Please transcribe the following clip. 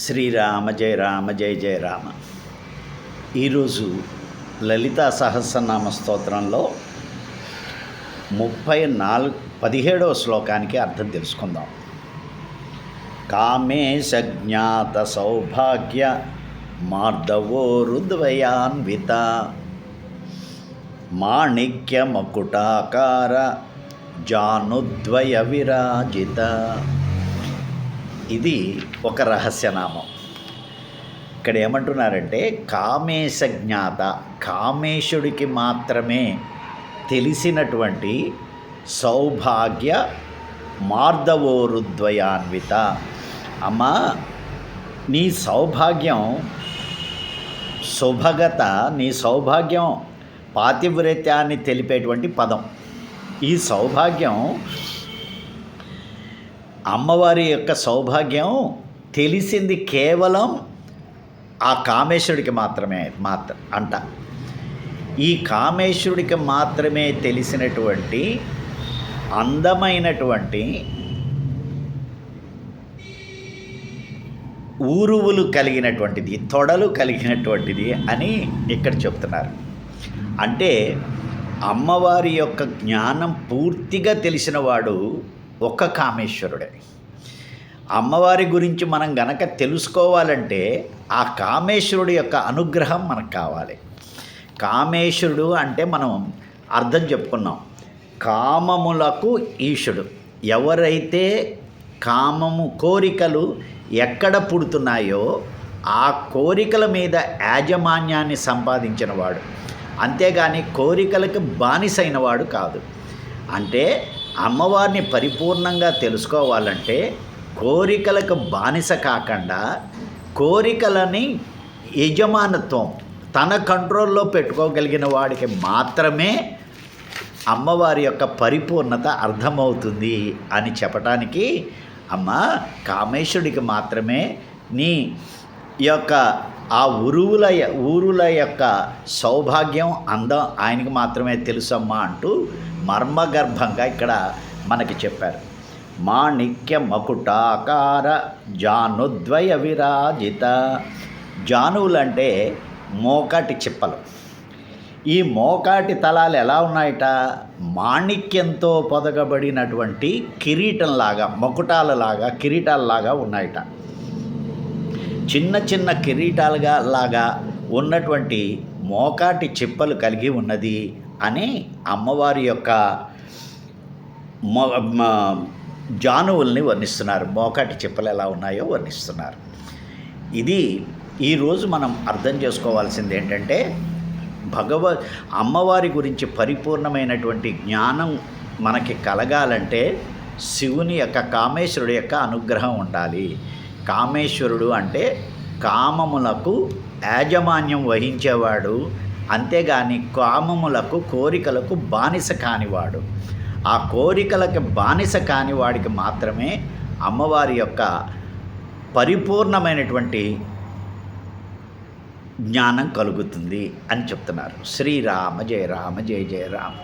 శ్రీరామ జయ రామ జయ జయ రామ. ఈరోజు లలితా సహస్రనామ స్తోత్రంలో 17వ శ్లోకానికి అర్థం తెలుసుకుందాం. కామేశ జ్ఞాత సౌభాగ్య మార్దవోరుద్వయాన్విత మాణిక్య మకుటాకార జానుద్వయ విరాజిత. ఇది ఒక రహస్యనామం. ఇక్కడ ఏమంటున్నారంటే కామేశ జ్ఞాత, కామేశుడికి మాత్రమే తెలిసినటువంటి సౌభాగ్య మార్దవోరుద్వయాన్విత. అమ్మా, నీ సౌభాగ్యం శుభగత, నీ సౌభాగ్యం పాతివ్రత్యాన్ని తెలిపేటువంటి పదం. ఈ సౌభాగ్యం, అమ్మవారి యొక్క సౌభాగ్యం తెలిసింది కేవలం ఆ కామేశ్వరుడికి మాత్రమే అంట. ఈ కామేశ్వరుడికి మాత్రమే తెలిసినటువంటి అందమైనటువంటి ఊరువులు కలిగినటువంటిది, తొడలు కలిగినటువంటిది అని ఇక్కడ చెప్తున్నారు. అంటే అమ్మవారి యొక్క జ్ఞానం పూర్తిగా తెలిసినవాడు ఒక్క కామేశ్వరుడే. అమ్మవారి గురించి మనం గనక తెలుసుకోవాలంటే ఆ కామేశ్వరుడి యొక్క అనుగ్రహం మనకు కావాలి. కామేశ్వరుడు అంటే మనం అర్థం చెప్పుకున్నాం, కామములకు ఈశుడు. ఎవరైతే కామము, కోరికలు ఎక్కడ పుడుతున్నాయో ఆ కోరికల మీద యాజమాన్యాన్ని సంపాదించిన వాడు, అంతేగాని కోరికలకు బానిసైన వాడు కాదు. అంటే అమ్మవారిని పరిపూర్ణంగా తెలుసుకోవాలంటే కోరికలకు బానిస కాకుండా కోరికలని యజమానత్వం తన కంట్రోల్లో పెట్టుకోగలిగిన వాడికి మాత్రమే అమ్మవారి యొక్క పరిపూర్ణత అర్థమవుతుంది అని చెప్పటానికి, అమ్మ కామేశ్వరుడికి మాత్రమే నీ యొక్క ఆ ఊరుల యొక్క సౌభాగ్యం, అందం ఆయనకి మాత్రమే తెలుసమ్మా అంటూ మర్మగర్భంగా ఇక్కడ మనకి చెప్పారు. మాణిక్య మకుటాకార జానుద్వయ విరాజిత. జానువులంటే మోకాటి చిప్పలు. ఈ మోకాటి తలాలు ఎలా ఉన్నాయట? మాణిక్యంతో పొదగబడినటువంటి కిరీటంలాగా, మకుటాలలాగా, కిరీటాలలాగా ఉన్నాయట. చిన్న చిన్న కిరీటాలుగా లాగా ఉన్నటువంటి మోకాటి చిప్పలు కలిగి ఉన్నది అని అమ్మవారి యొక్క జానువుల్ని వర్ణిస్తున్నారు. మోకాటి చిప్పలు ఎలా ఉన్నాయో వర్ణిస్తున్నారు. ఇది ఈరోజు మనం అర్థం చేసుకోవాల్సింది ఏంటంటే, అమ్మవారి గురించి పరిపూర్ణమైనటువంటి జ్ఞానం మనకి కలగాలంటే శివుని యొక్క, కామేశ్వరుడు యొక్క అనుగ్రహం ఉండాలి. కామేశ్వరుడు అంటే కామములకు యాజమాన్యం వహించేవాడు, అంతేగాని కామములకు, కోరికలకు బానిస కానివాడు. ఆ కోరికలకు బానిస కానివాడికి మాత్రమే అమ్మవారి యొక్క పరిపూర్ణమైనటువంటి జ్ఞానం కలుగుతుంది అని చెప్తున్నారు. శ్రీరామ జయ రామ జయ జయ రామ.